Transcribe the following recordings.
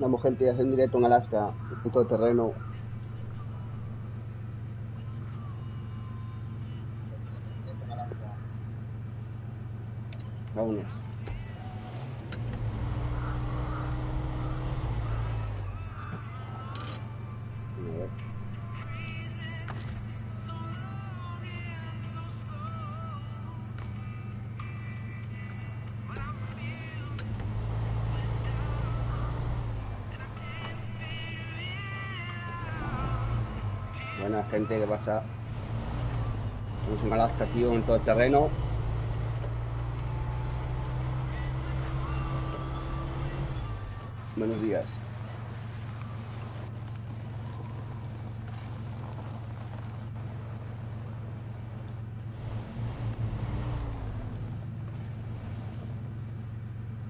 Vamos, gente, a hacer un directo en Alaska, en todo terreno. Vámonos. A ver. Buena gente, ¿qué pasa? Estamos en Alaska, tío, en todo terreno. Buenos días.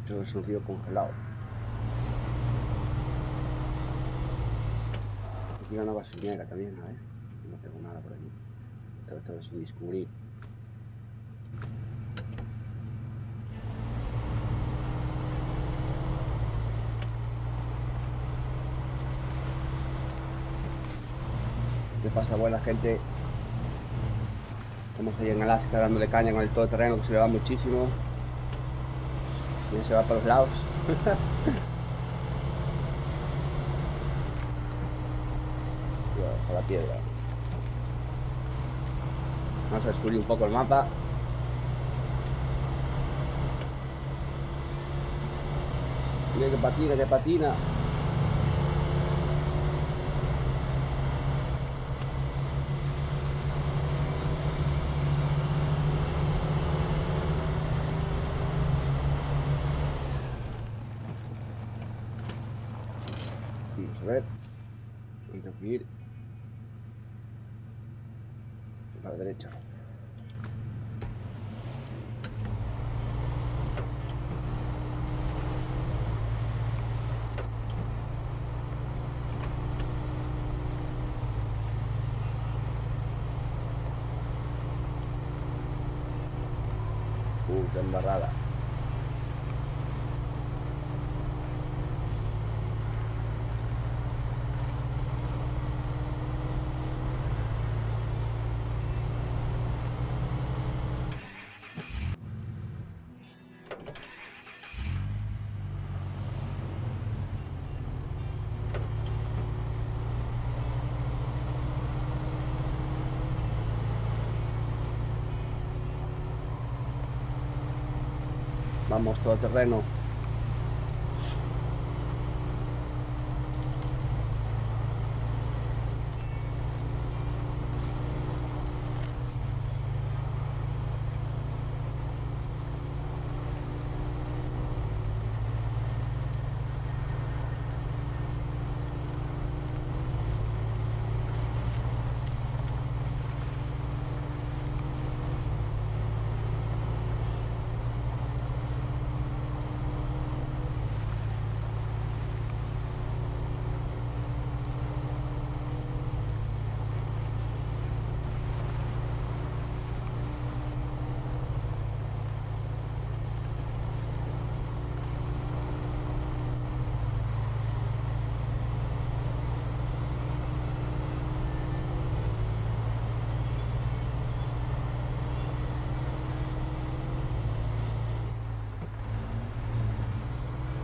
Eso es un río congelado. Aquí hay una gasolinera también, a ver. No tengo nada por aquí. Todo sin descubrir. ¿Qué pasa, buena gente? Estamos ahí en Alaska dándole caña con el todoterreno, que se le va muchísimo. Y se va para los lados. A la piedra. Vamos a descubrir un poco el mapa. Mira que patina, que patina. Vamos a ver. Tengo que ir a la derecha. Qué embarrada. Vamos, todo terreno.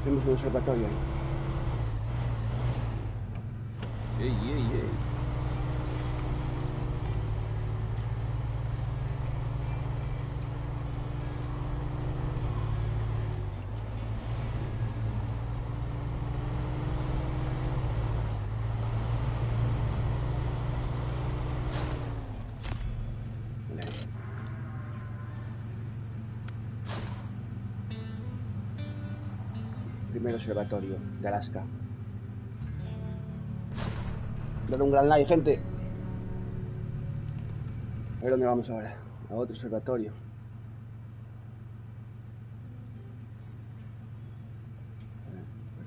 Tenemos un observatorio ahí. Ey. Primer observatorio de Alaska. Dale un gran like, gente. A ver dónde vamos ahora. A otro observatorio.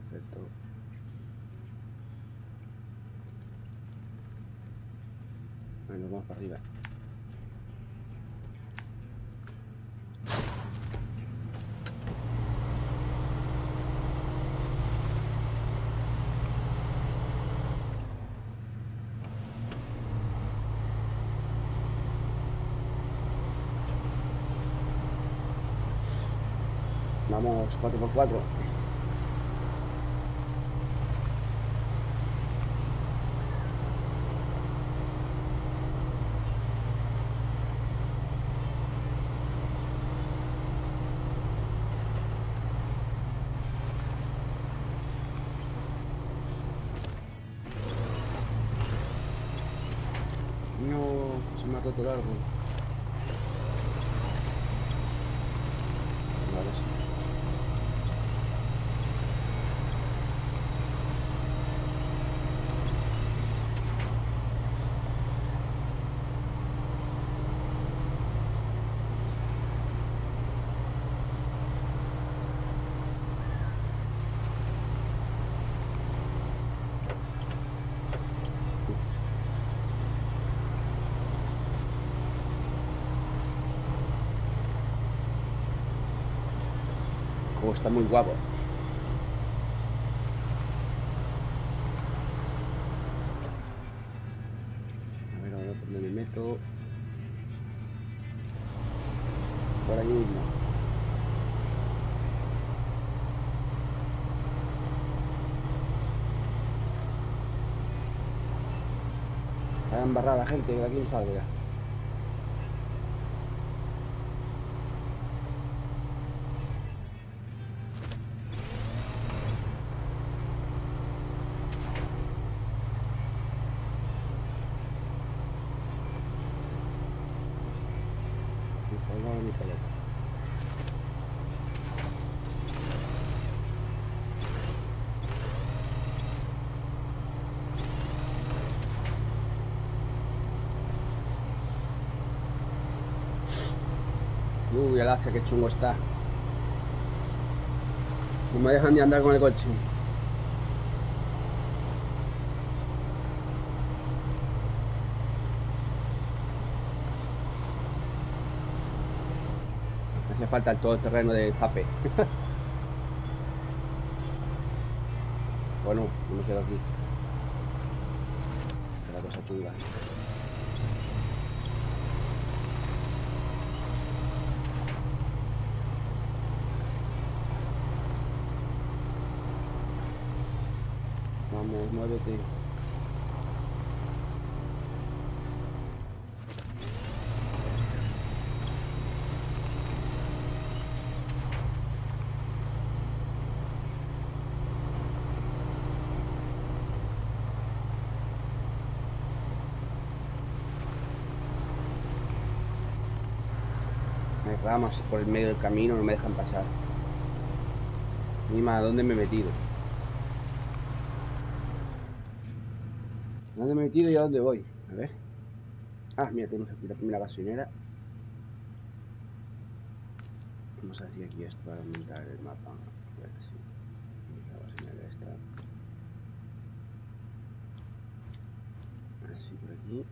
Perfecto. Bueno, vamos para arriba. Vamos, 4x4. No, se me ha roto el árbol. Vale, sí. Oh, está muy guapo. A ver ahora por dónde me meto. Por ahí mismo. Está embarrada gente, que de aquí no salga. Ni pelota. Uy, el Asia, qué chungo está. No me dejan ni andar con el coche. Hace falta el todoterreno de Zape. Bueno, no me quedo aquí. Es la cosa chunga. Vamos, muévete. Hay ramas por el medio del camino, no me dejan pasar. Mima, ¿dónde me he metido? ¿Dónde me he metido y a dónde voy? A ver. Ah, mira, tenemos aquí la primera gasolinera. Vamos a hacer aquí esto para aumentar el mapa. A ver si la gasolinera está. Así por aquí.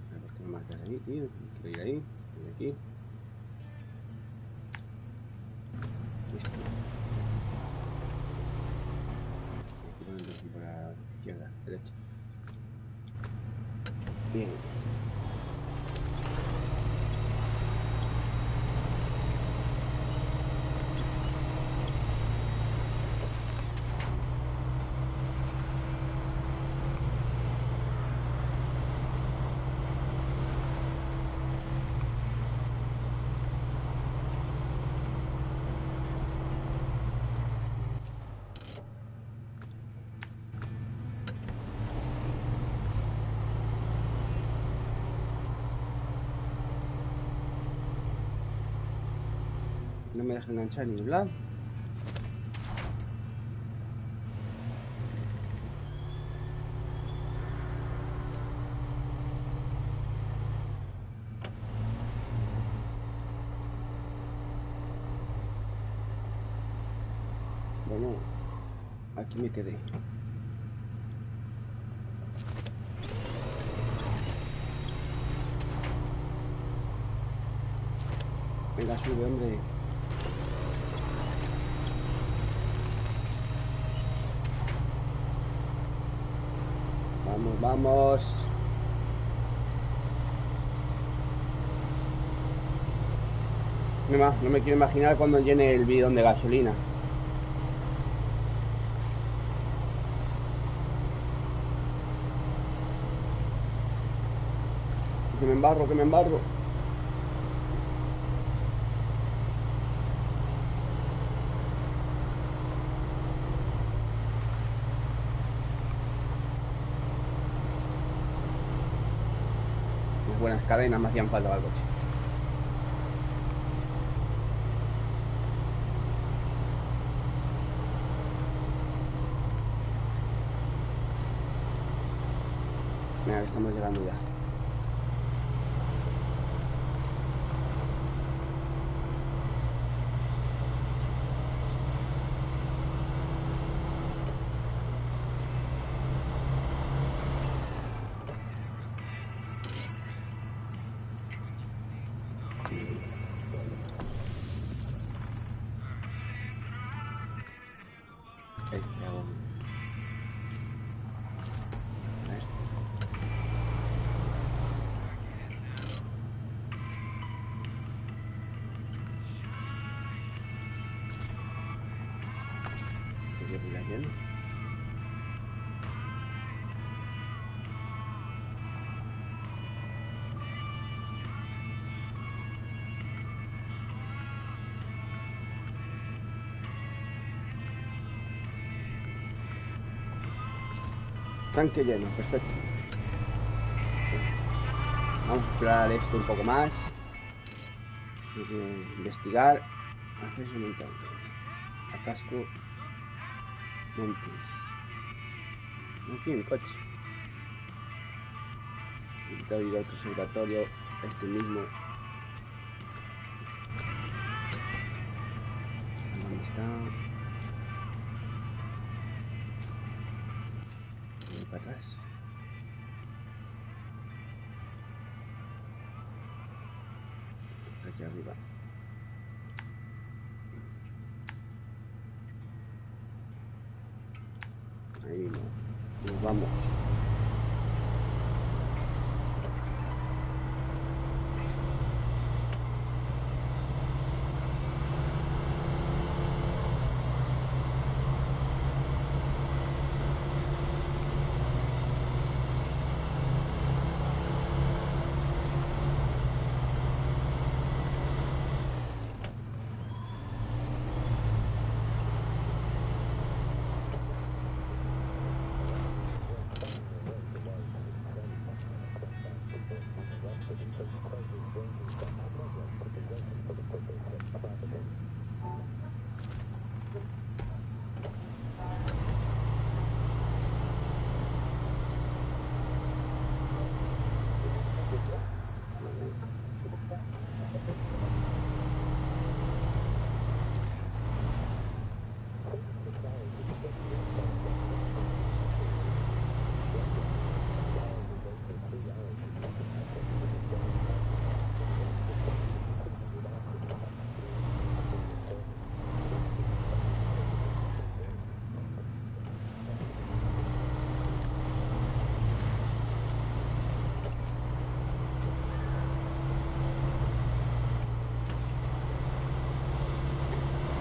A ver por qué me marcas ahí, tío. Quiero ir ahí. Ir aquí. Listo. Aquí ponemos aquí por la izquierda, derecha. Bien. No me deja enganchar ni ningún lado. Bueno, aquí me quedé. Venga, sube, hombre. Vamos, vamos. No me quiero imaginar cuando llene el bidón de gasolina. Que me embarro, que me embarro. Unas buenas cadenas me hacían falta al coche. Mira, que estamos llegando ya. Tanque lleno, perfecto. Vamos a explorar esto un poco más. Hay que investigar. Acceso mental. Atasco. Montes. Aquí en coche. Ir a otro observatorio. Este mismo. ¿Dónde está? Voy para atrás. Aquí arriba. Ahí no. Nos vamos.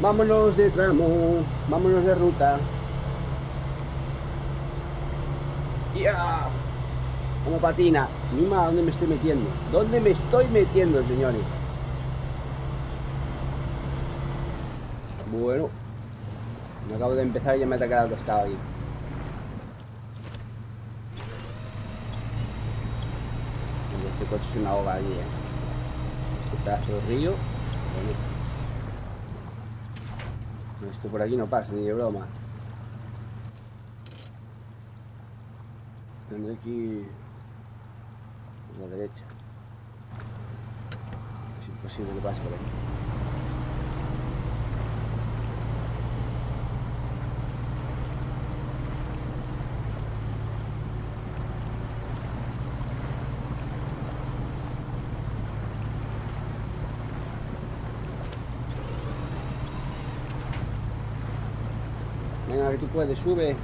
Vámonos de tramo, vámonos de ruta. ¡Ya! Como patina. Mima, ¿dónde me estoy metiendo? ¿Dónde me estoy metiendo, señores? Bueno, me acabo de empezar y ya me ha atacado el costado ahí. Este coche se me ahoga allí, Este pedazo de río. Bueno. Esto por aquí no pasa, ni de broma. Tendré que ir a la derecha. Es imposible que pase por aquí. Venga, que tú puedes, sube.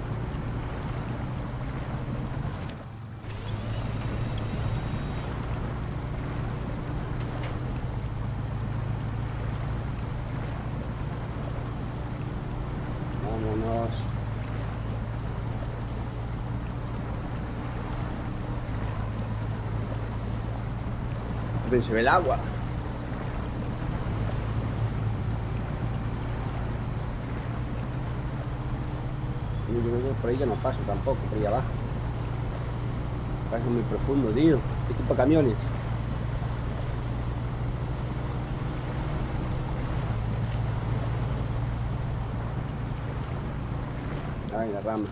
Pero se ve el agua. Yo creo que por ahí ya no paso tampoco, por ahí abajo. Parece muy profundo, tío. ¿Qué tipo de camiones? Ay, la rama.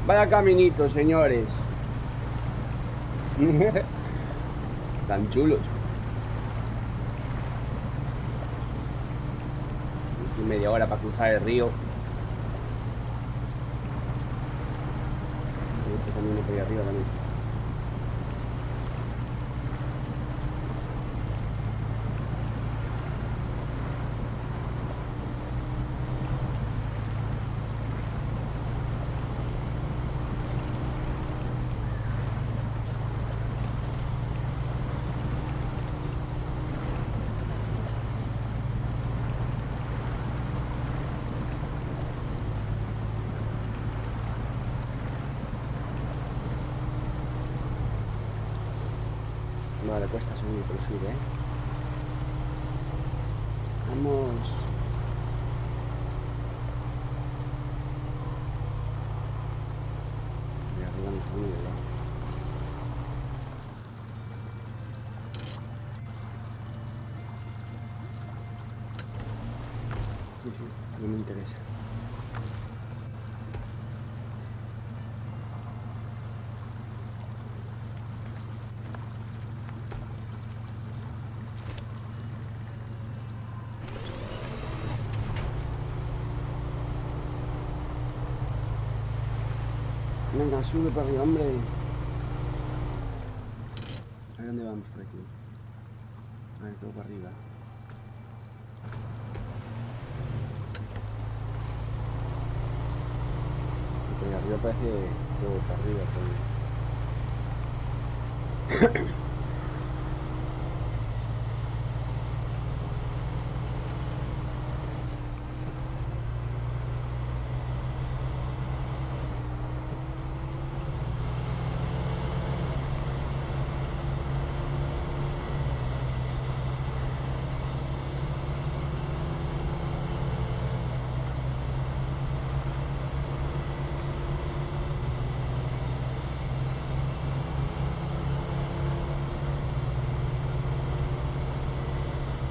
Vaya caminito, señores. Tan chulos. Y media hora para cruzar el río. Este camino por ahí arriba también. Vale, cuesta subir, pero sube, ¿eh? Vamos. Y arriba no sube, ¿verdad? Sí, sí, no me interesa. Venga, sube para arriba, hombre. ¿A dónde vamos por aquí? A ver, todo para arriba. Porque arriba parece todo para arriba. Todo.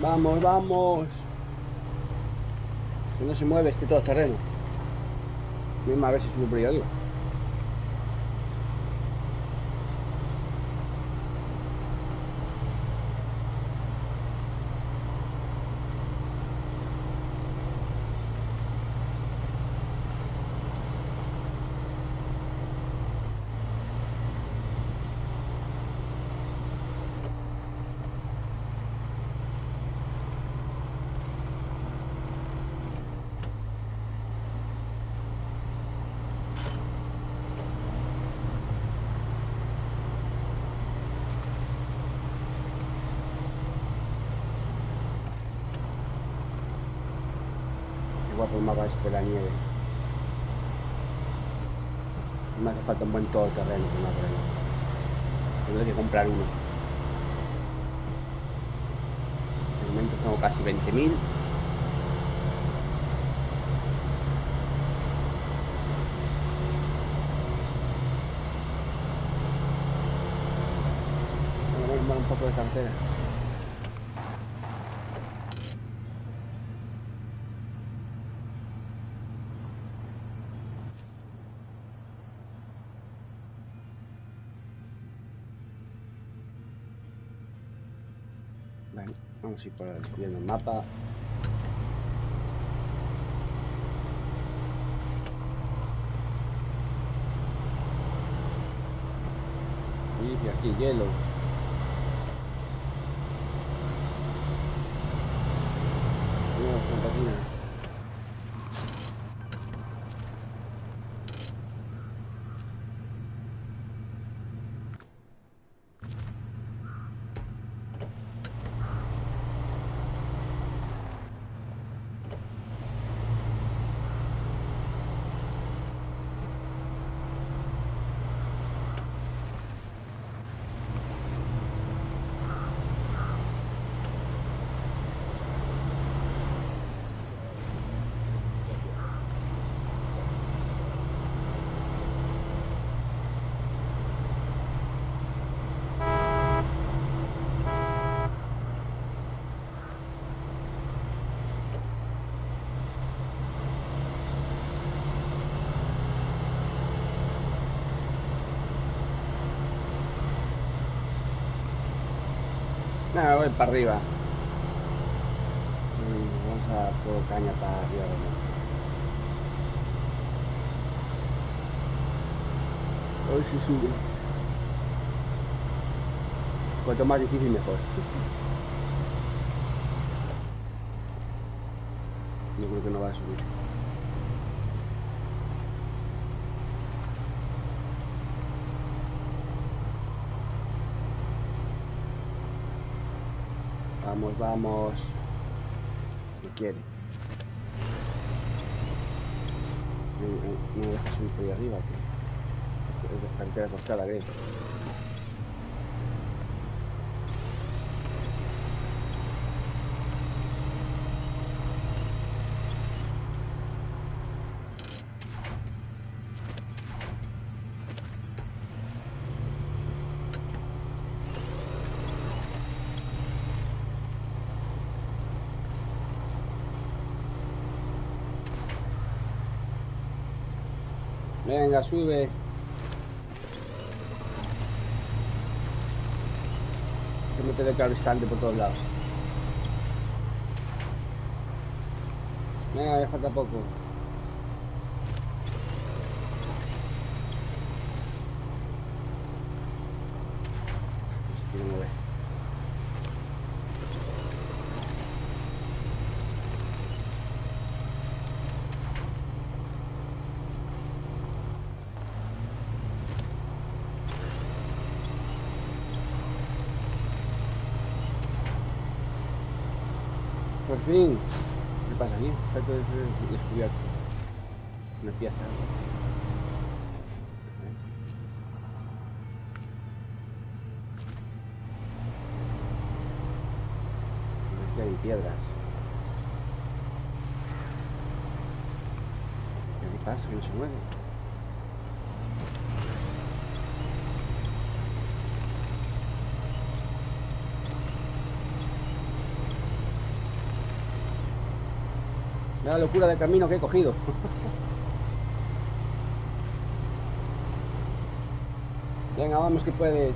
Vamos, vamos. Que no se mueve este todo terreno. Mismo a ver si sube por ahí arriba. Guapo el mapa este de la nieve. Me hace falta un buen todoterreno con una terreno. Tendré que comprar uno. De momento tengo casi 20.000. Voy a comprar un poco de cartera. Bueno, vamos a ir por viendo el mapa. Y aquí hielo. Nada, voy para arriba. Vamos a todo caña para arriba. Hoy sí sube. Cuanto más difícil mejor. Yo creo que no va a subir. Vamos, vamos. No quiere. No me deja subir por ahí arriba. Es carretera costada, creo. Venga, sube. Se mete de caristante por todos lados. Venga, ya falta poco. No me ve. Por fin. ¿Qué pasa aquí? Está todo descubierto. Una pieza. Aquí hay piedras. ¿Qué pasa? Que no se mueve. La locura de camino que he cogido. Venga, vamos que puedes.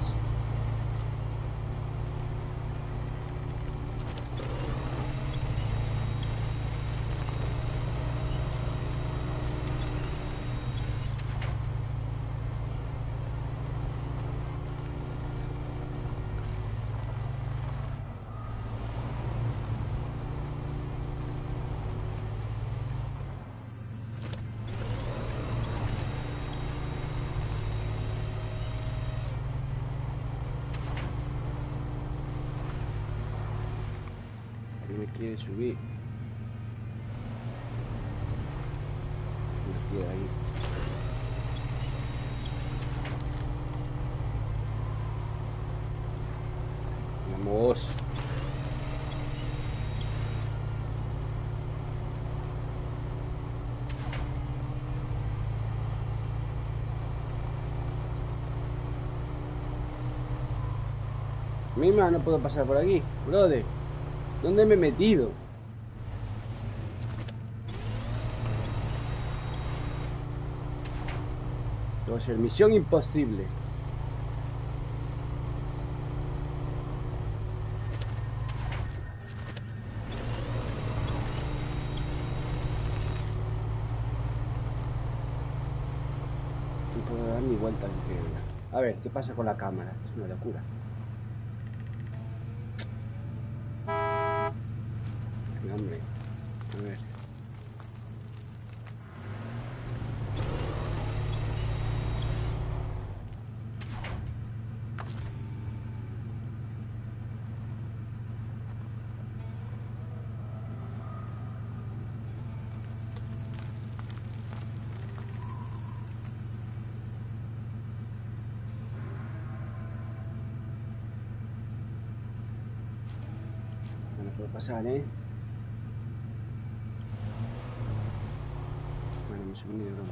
Quiere subir. Nos queda ahí. Vamos. Mima, no puedo pasar por aquí, brother. ¿Dónde me he metido? Va a ser misión imposible. No puedo dar ni vuelta. A ver, ¿qué pasa con la cámara? Es una locura. Hombre, a ver. No puedo pasar, ¿eh? Segundo de broma.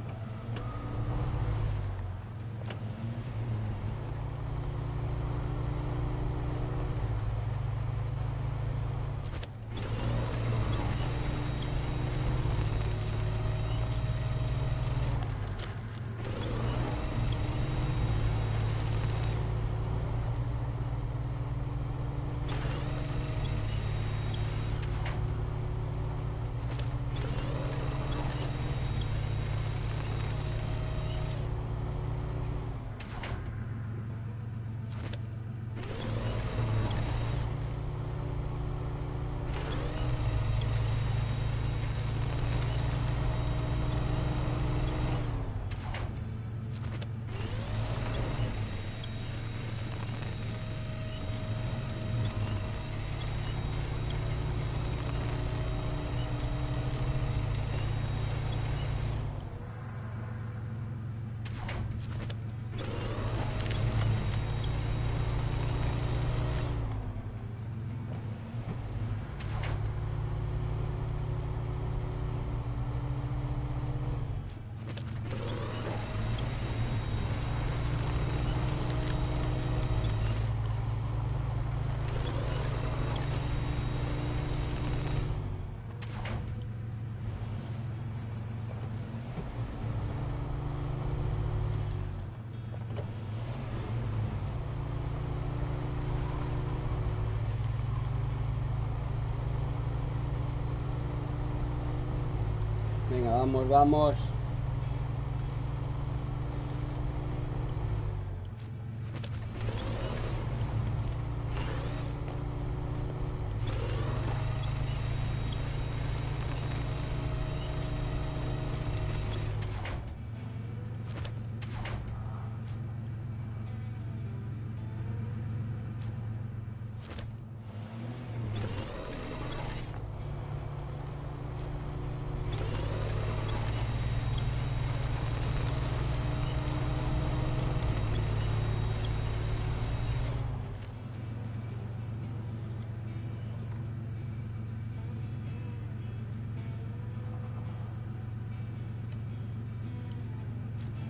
Vamos, vamos.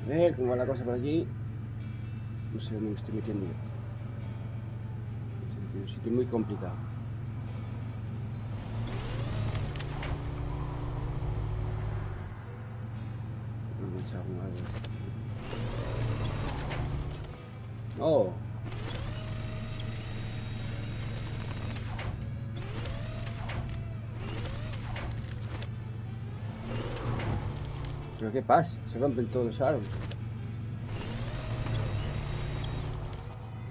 A ver cómo va la cosa por aquí. No sé dónde me estoy metiendo yo. Es un sitio muy complicado. Oh. ¿Pero qué pasa? Se rompen todos los árboles.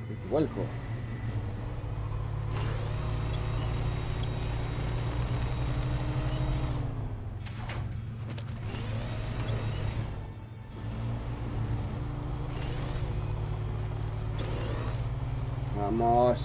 ¡Qué vuelco! Vamos.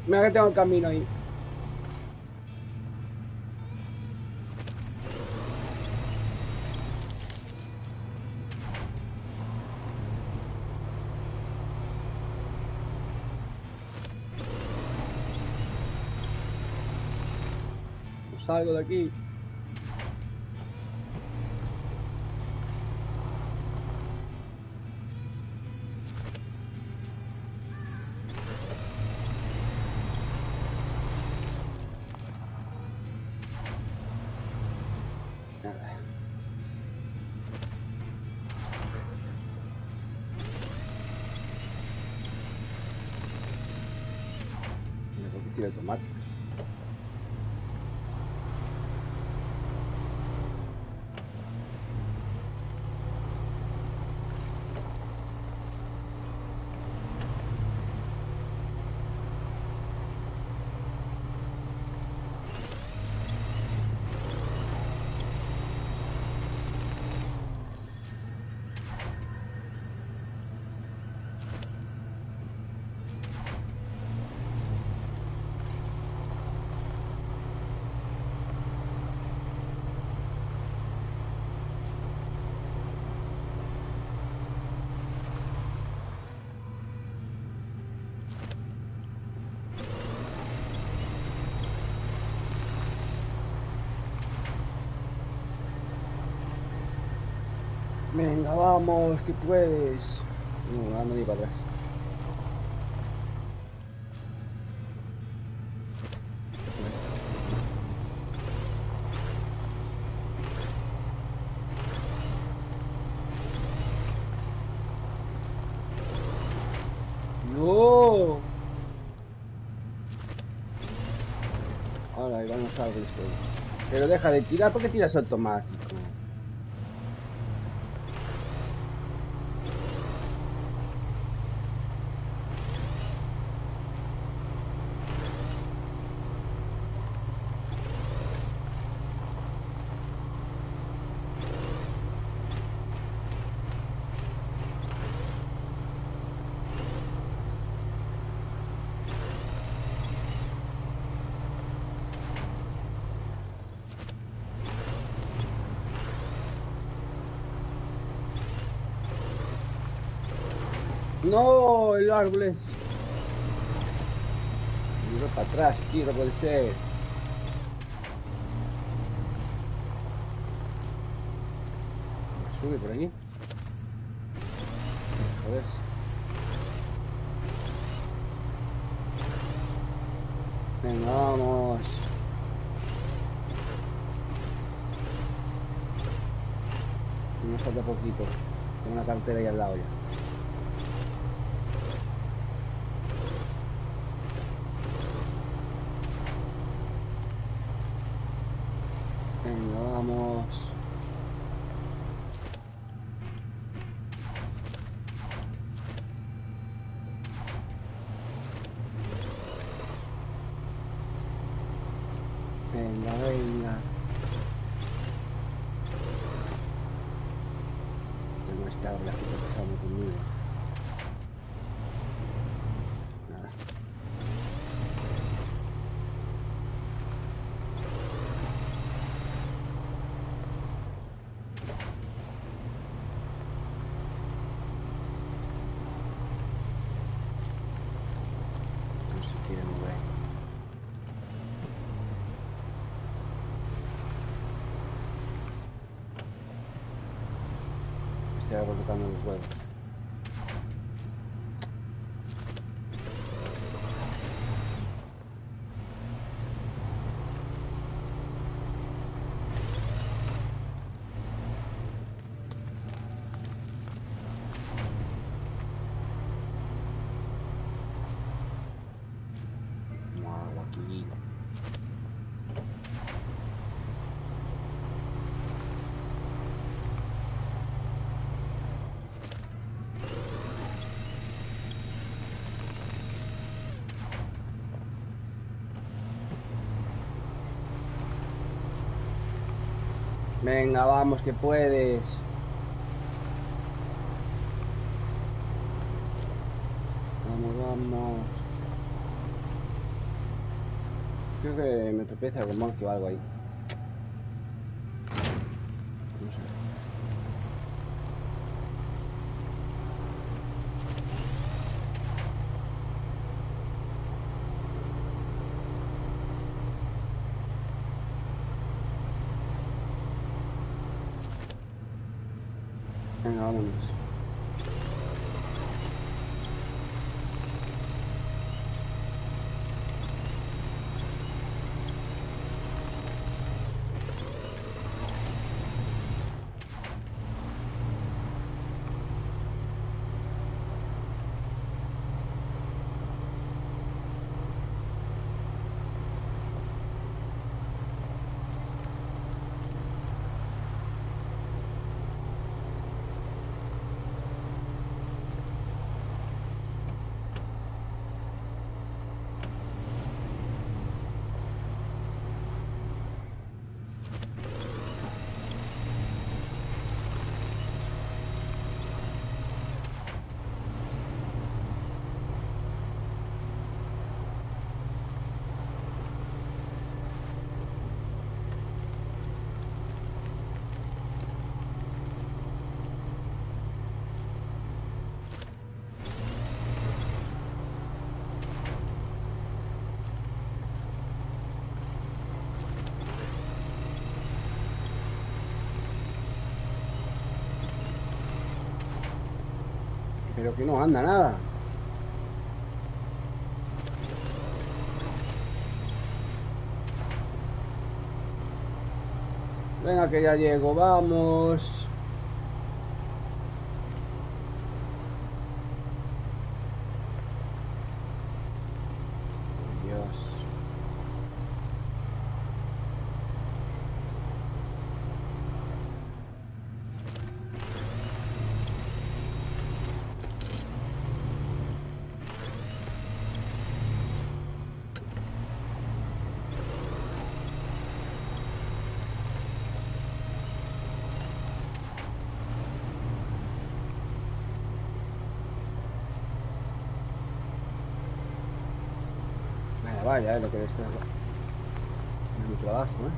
Mira que tengo el camino ahí. No salgo de aquí. Nada. Me tengo que tirar el tomate. Venga, vamos, que puedes. No, ando ni para atrás. No. Ahora ahí van los árboles todos. Pero deja de tirar porque tiras automático. No, el árbol es... Miro para atrás, tío, no puede ser. Sube por aquí. Joder. Venga, vamos. Me falta poquito. Tengo una cartera ahí al lado ya. Venga, vamos. Venga, venga. Tengo este árbol aquí pasando conmigo. Nada. No se quiere mover. Este árbol tocando los huevos. Agua aquí. Venga, vamos, que puedes. Vamos, vamos. Creo que me tropeza con Monkey o algo ahí. No sé. Venga, vámonos. Pero que no anda nada. Venga, que ya llego, vamos. Dios. Vaya, lo que es mi trabajo, ¿eh?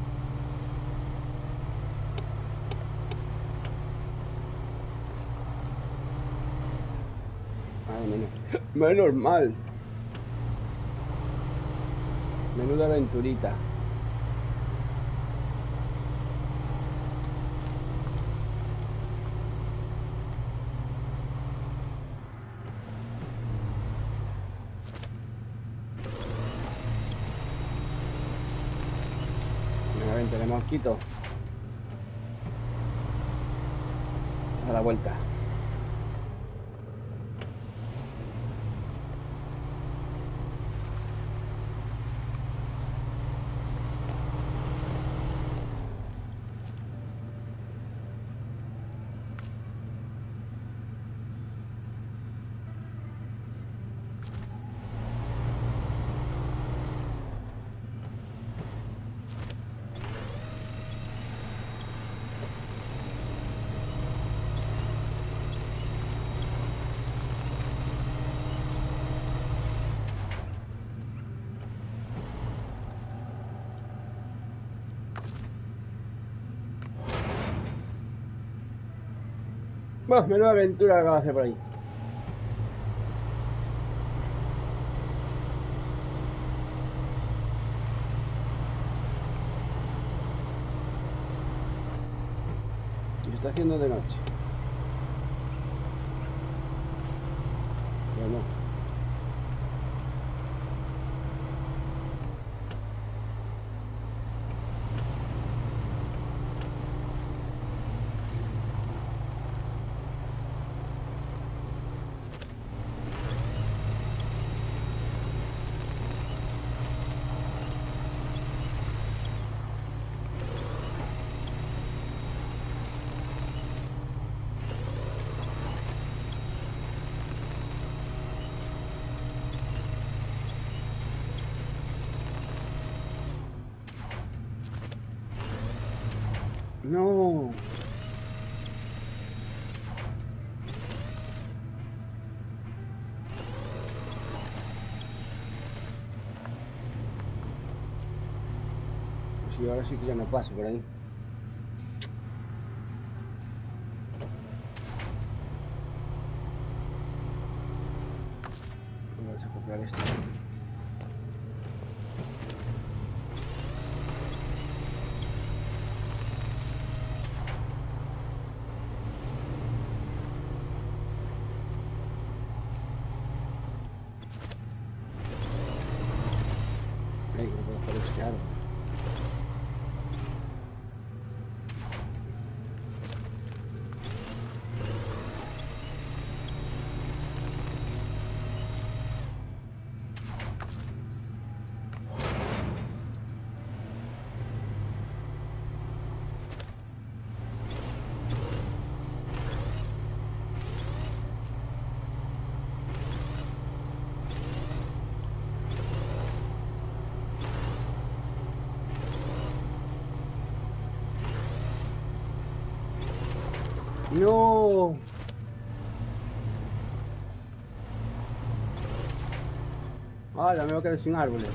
A Menos mal. Menuda aventurita. Venga, ven, tenemos quito. A la vuelta. Bueno, menuda aventura que acabo de hacer por ahí. Se está haciendo de noche. Pero no. No. Pues sí, ahora sí que ya no paso por ahí. Vamos a comprar esto. Ay, no puedo hacer este árbol. No. Ahora me voy a quedar sin árboles.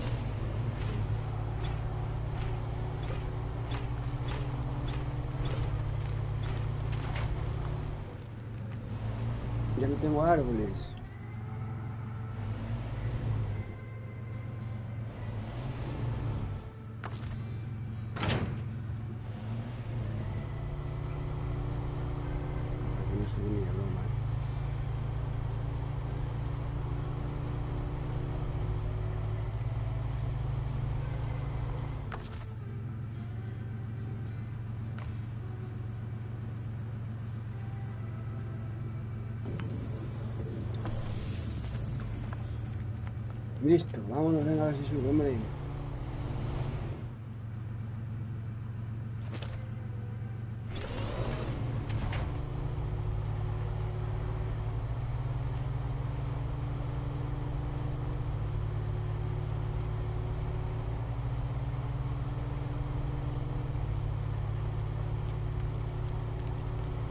Ya no tengo árboles. No se venía, no, man. Listo, vámonos, venga, a ver si sube, hombre.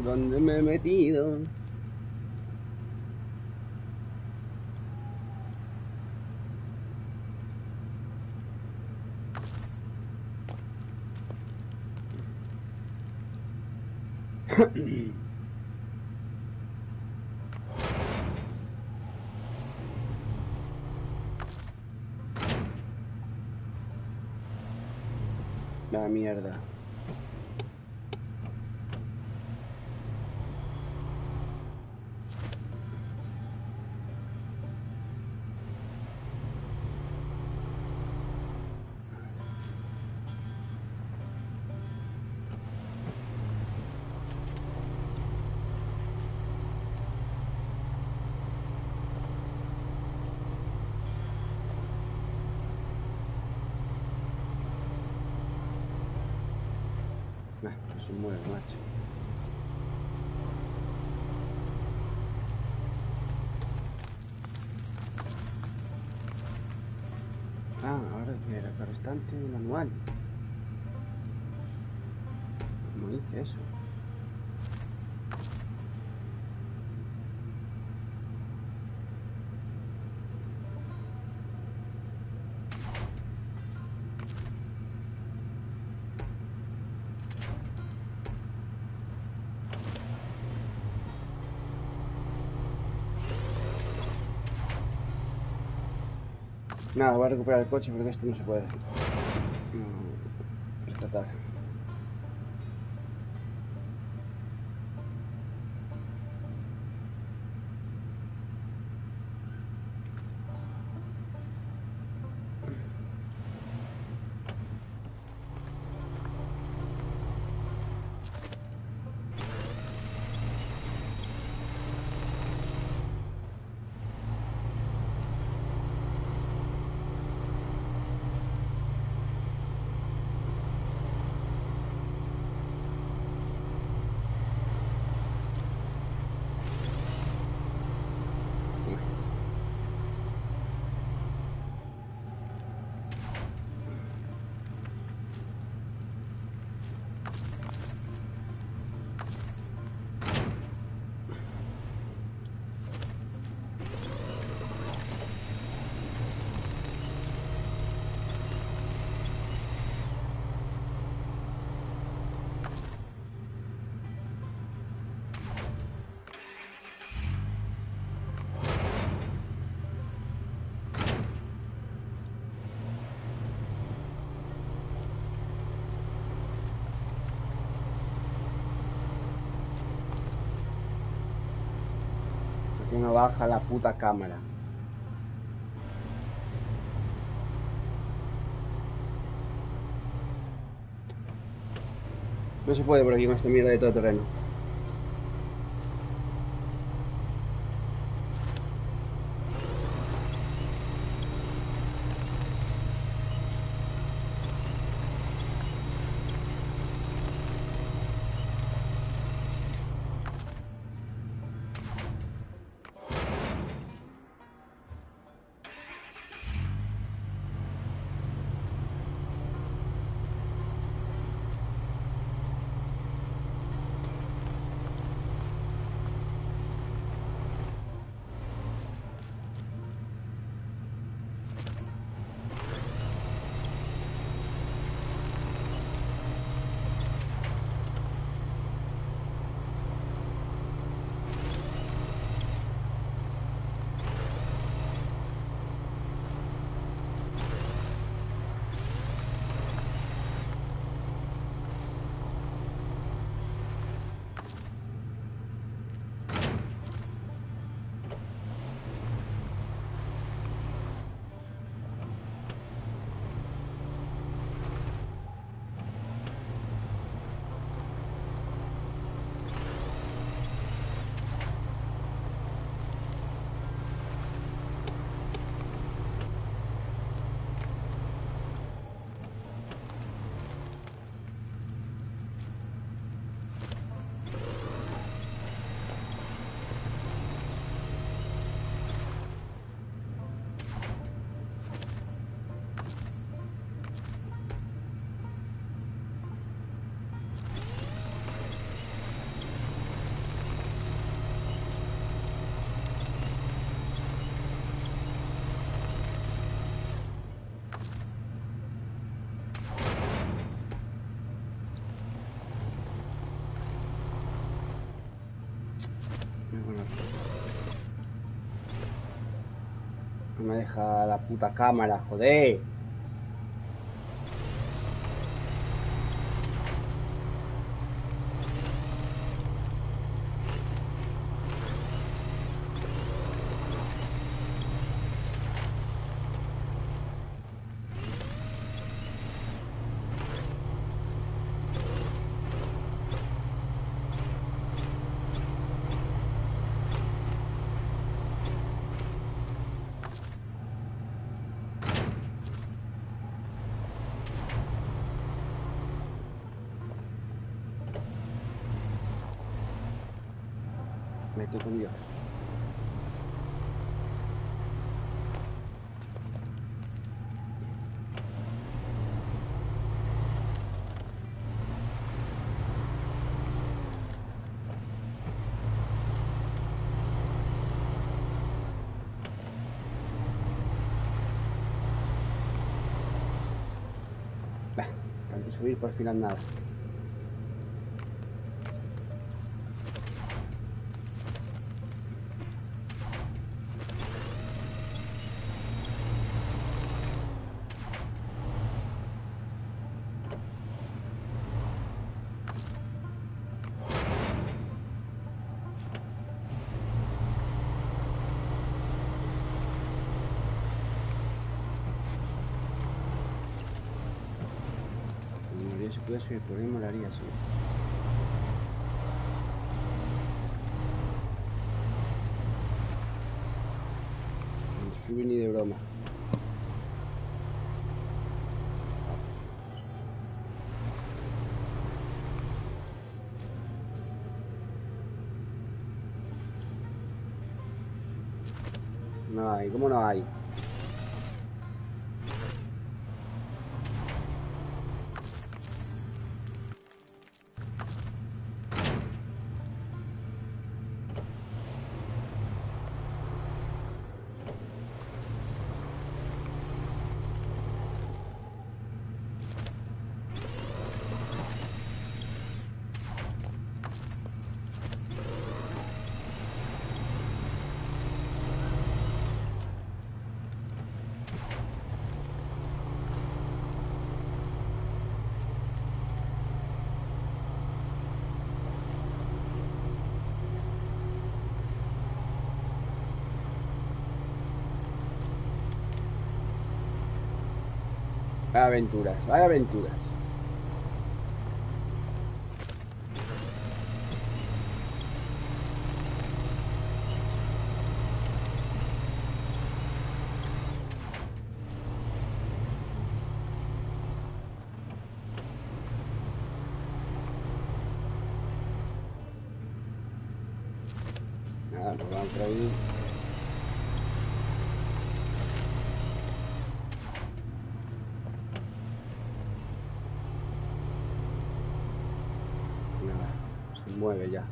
¿Dónde me he metido? La mierda. No se mueve, macho. Ah, ahora que era restante manual. ¿Cómo hice eso? Nada, voy a recuperar el coche porque esto no se puede rescatar. Que no baja la puta cámara. No se puede por aquí con esta mierda de todo terreno. No me deja la puta cámara, joder. Me estoy con Dios. Tanto subir por final nada. Si pudiera subir por ahí, me lo haría así. No subir ni de broma. No hay, ¿cómo no hay? Vaya aventuras, vaya aventuras. Nada, nos vamos por ahí. Mueve ya.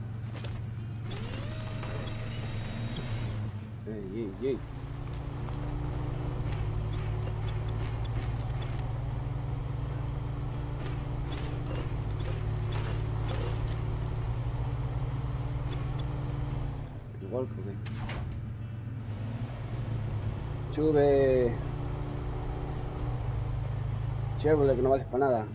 Ey, ey, ey. Igual que sube. Chevrolet, que no vales para nada.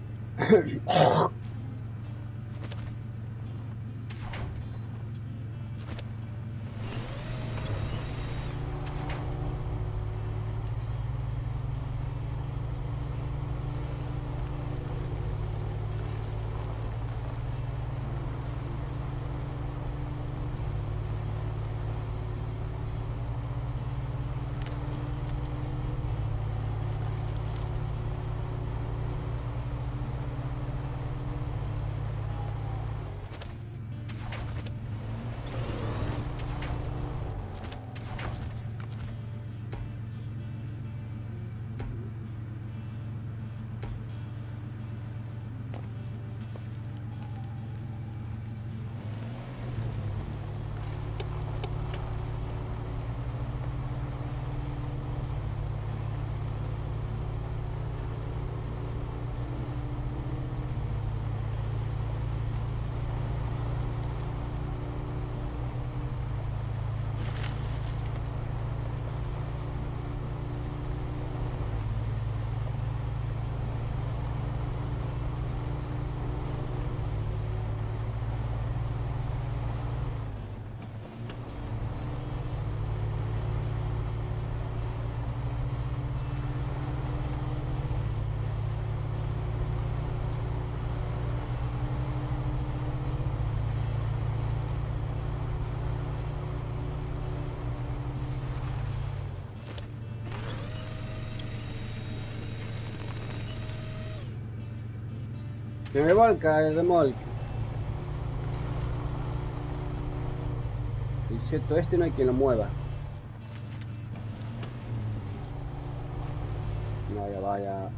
Se me volca el remolque. Excepto este no hay quien lo mueva. Vaya, vaya.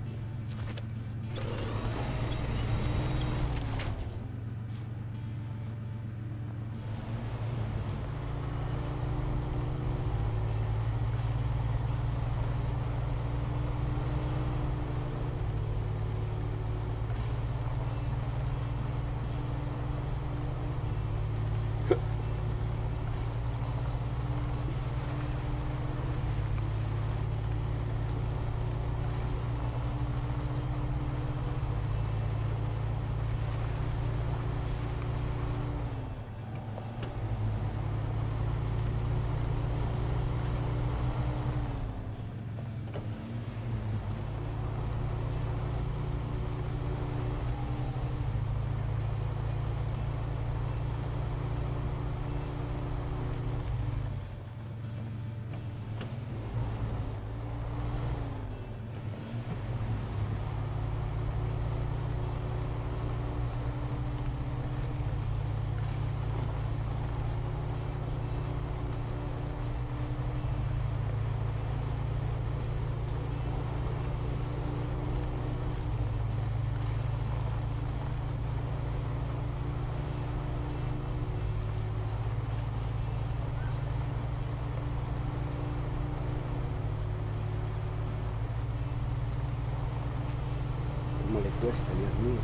¿Cómo le cuesta, Dios mío?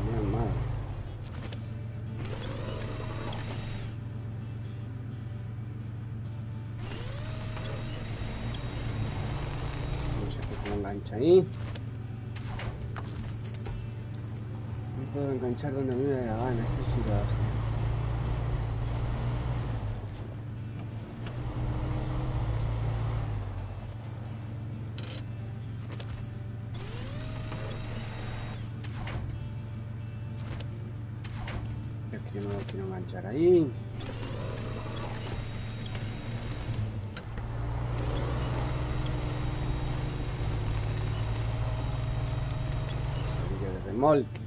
Mi madre. No sé por qué lo engancha ahí. No puedo enganchar donde a mí me da la gana. Esto sí lo hace. Es que yo no lo quiero enganchar ahí. Orilla de remolque.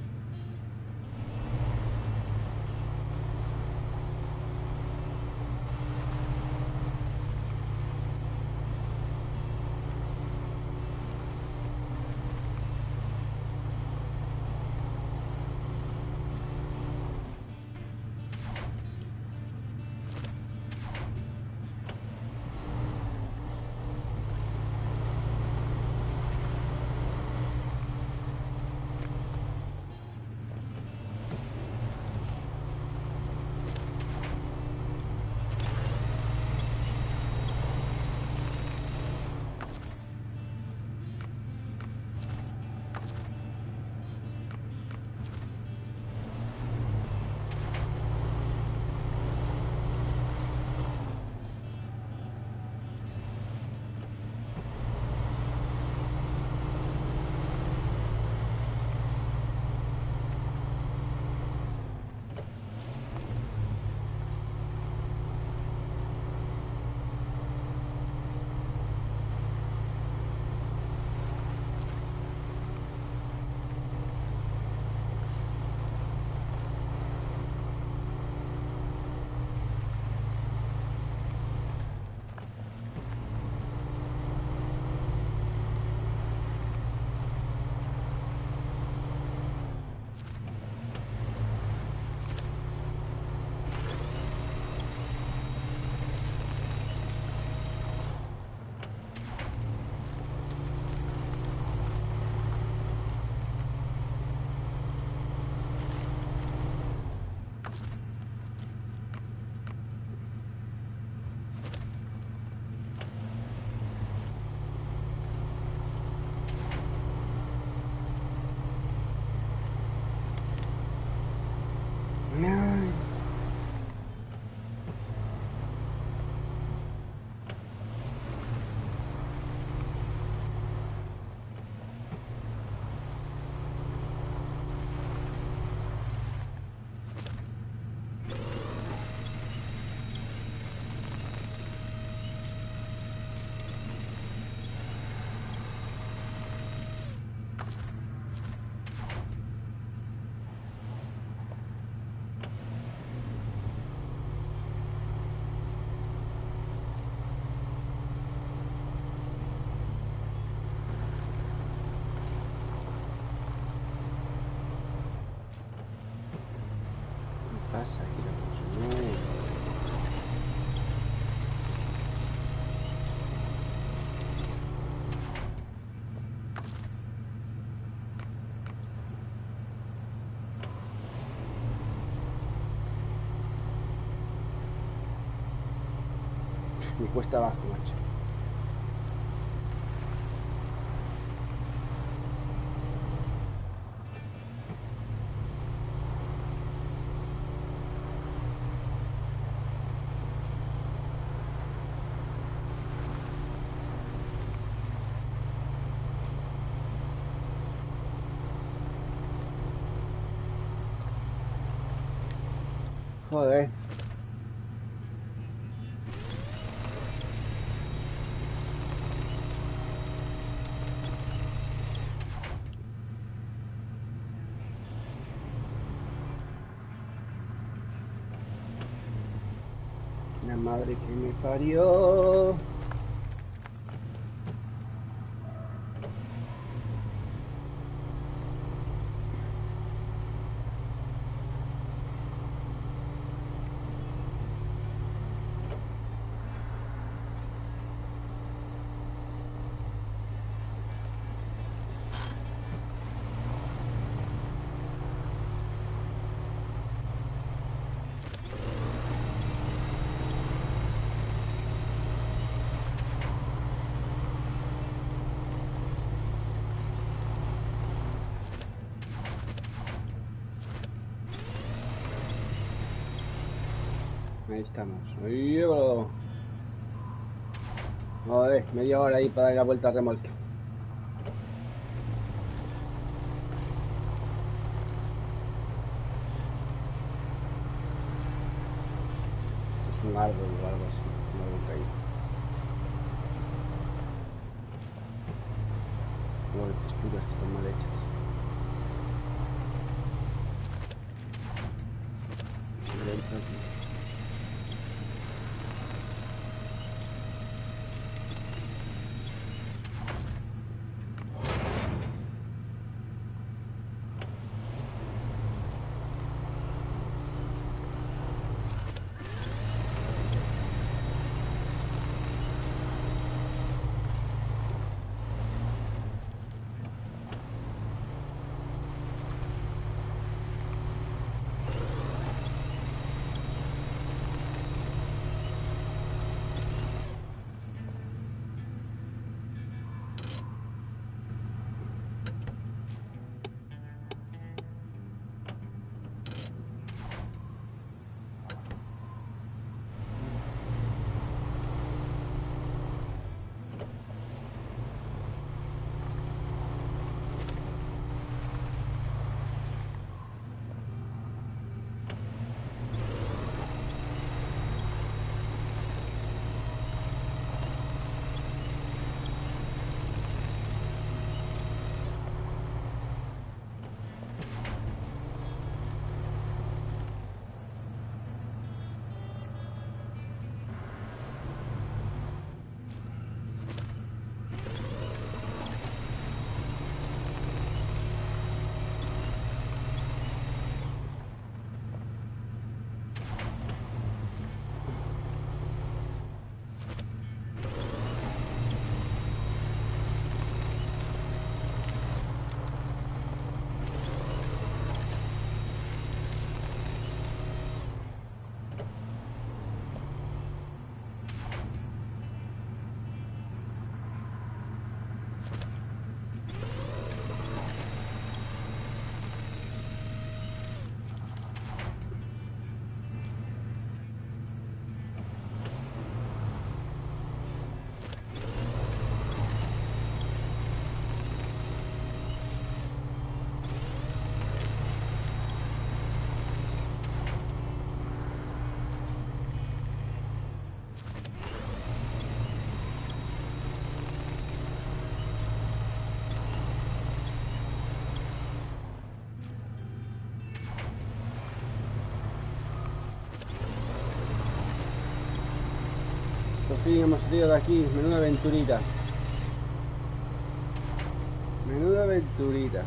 Me cuesta abajo, macho. Joder. La madre que me parió. Ahí estamos. Ahí, joder, media hora ahí para dar la vuelta al remolque. Es un árbol o algo así. Un árbol caído. Joder, texturas que están mal hechas. Silencio aquí. Por fin hemos salido de aquí. Menuda aventurita. Menuda aventurita.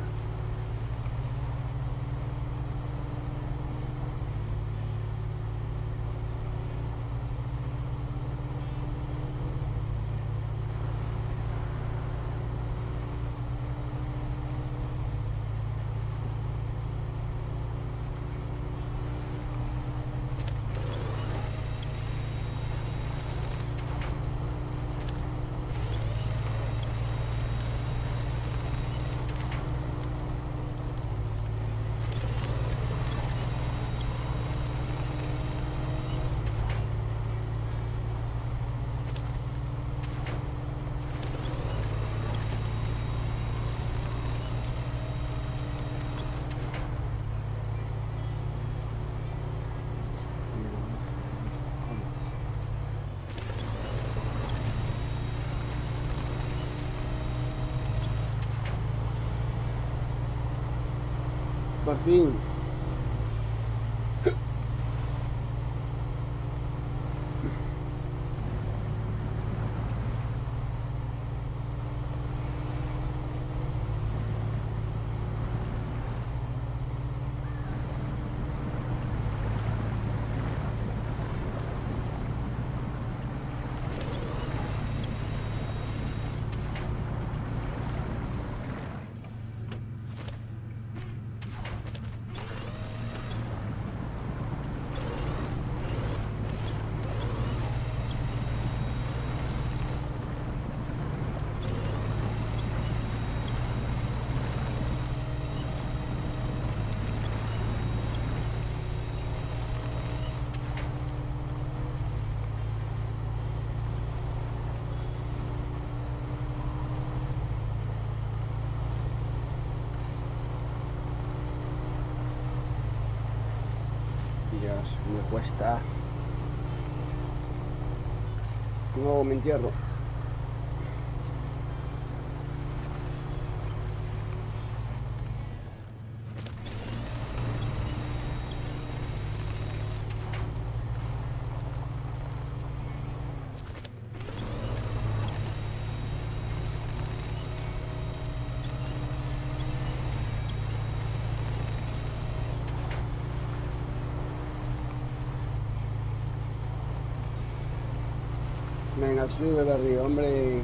Por fin. Dios, me cuesta. No, me entierro. Venga, sube de arriba, hombre.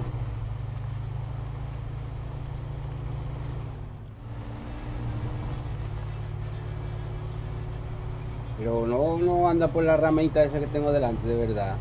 Pero no anda por la ramita esa que tengo delante, de verdad.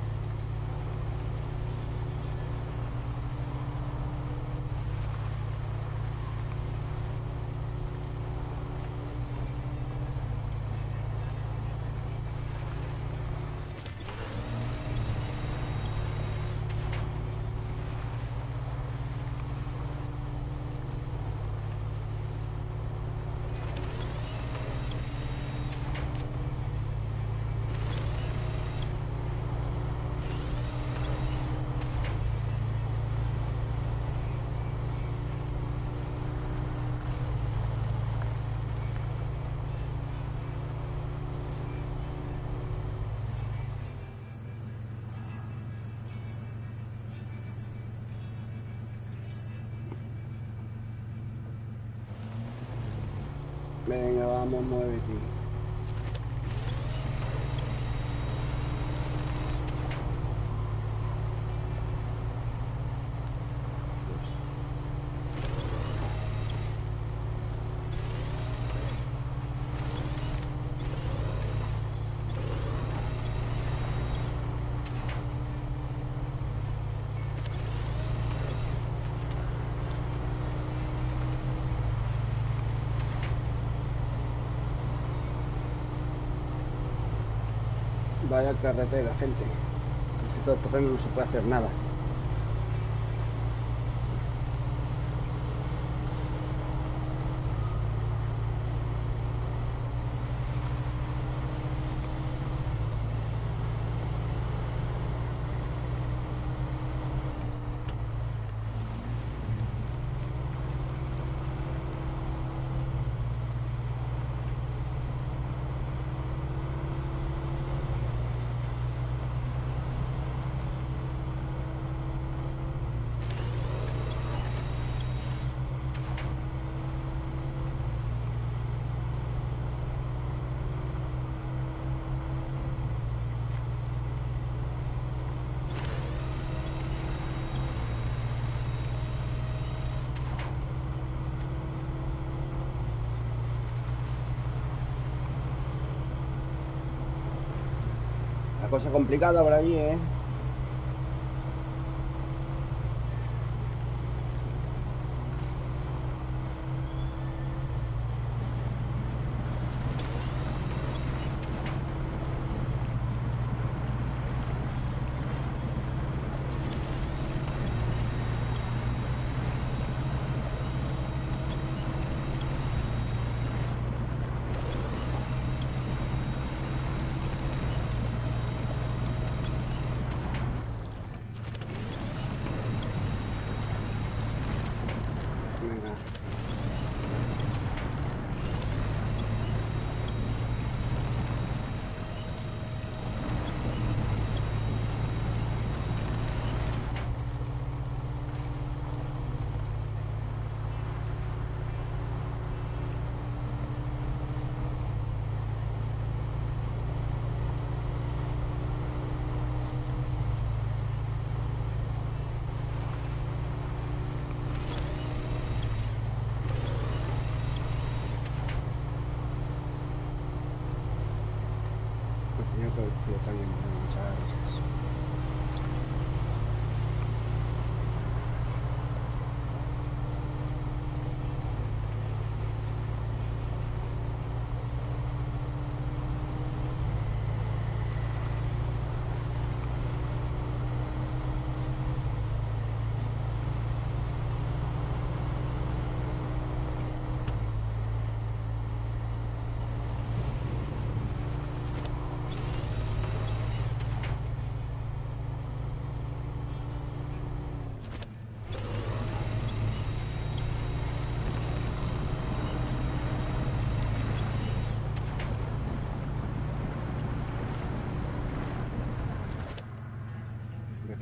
Venga, vamos, muévete. Vaya carretera, gente. En todo terreno no se puede hacer nada. La cosa complicada por allí, ¿eh? que explotan en muchas...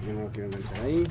Yo no lo quiero enganchar ahí.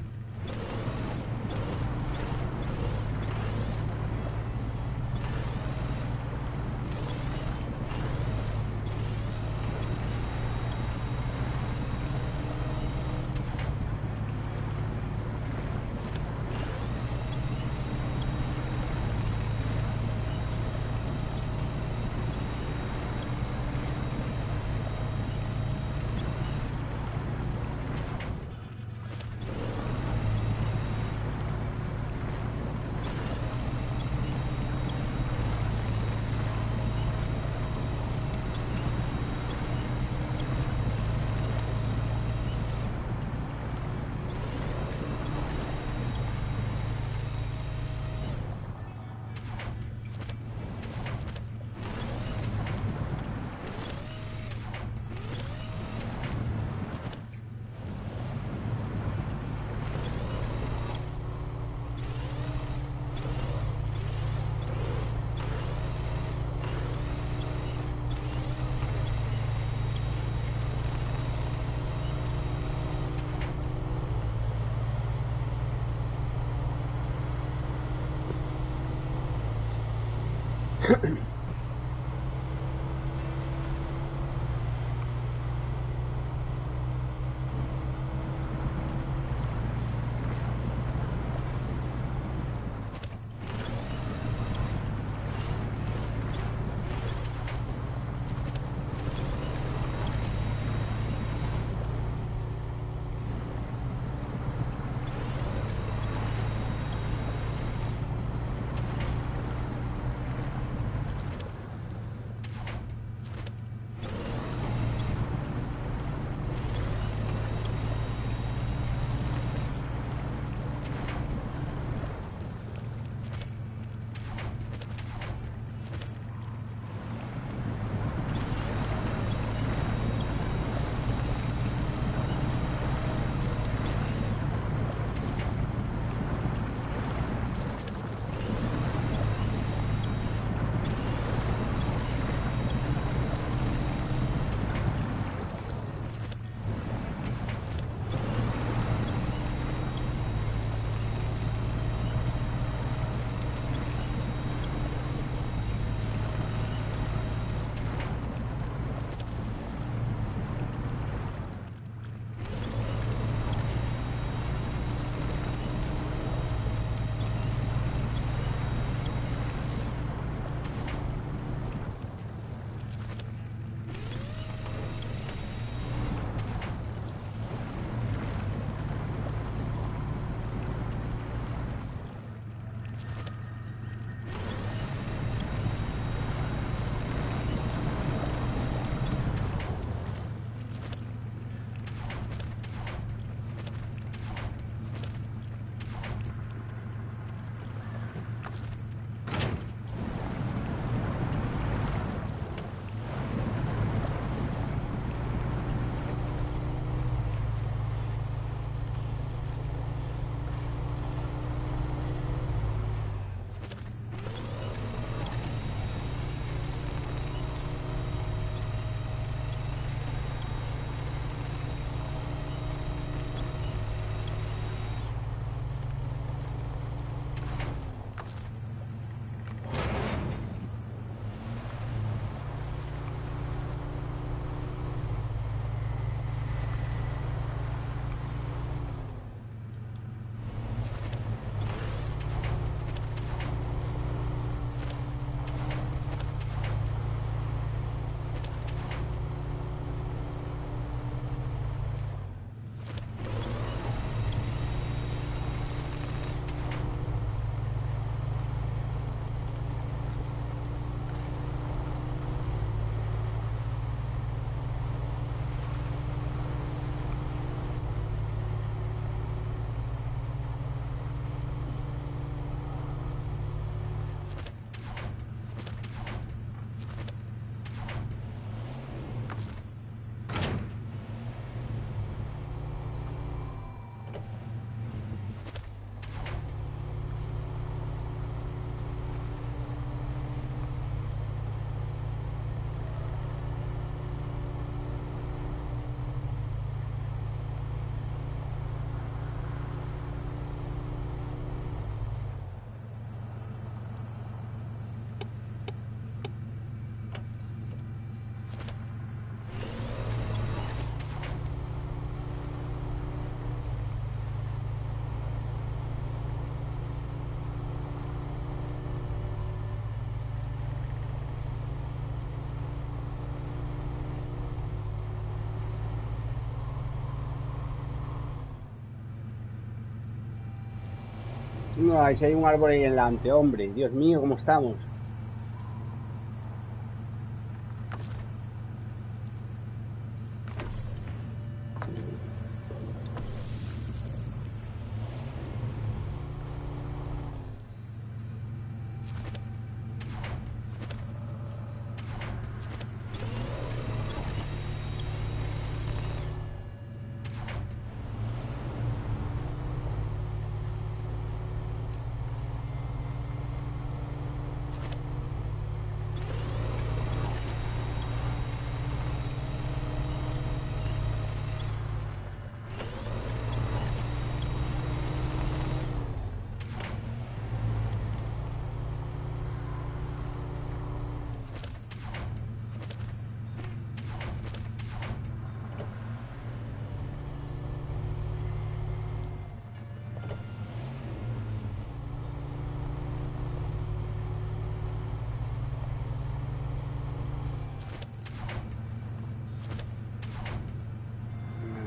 No, ahí sí hay un árbol ahí delante, hombre. Dios mío, ¿cómo estamos?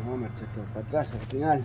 No, marcha todo para atrás al final.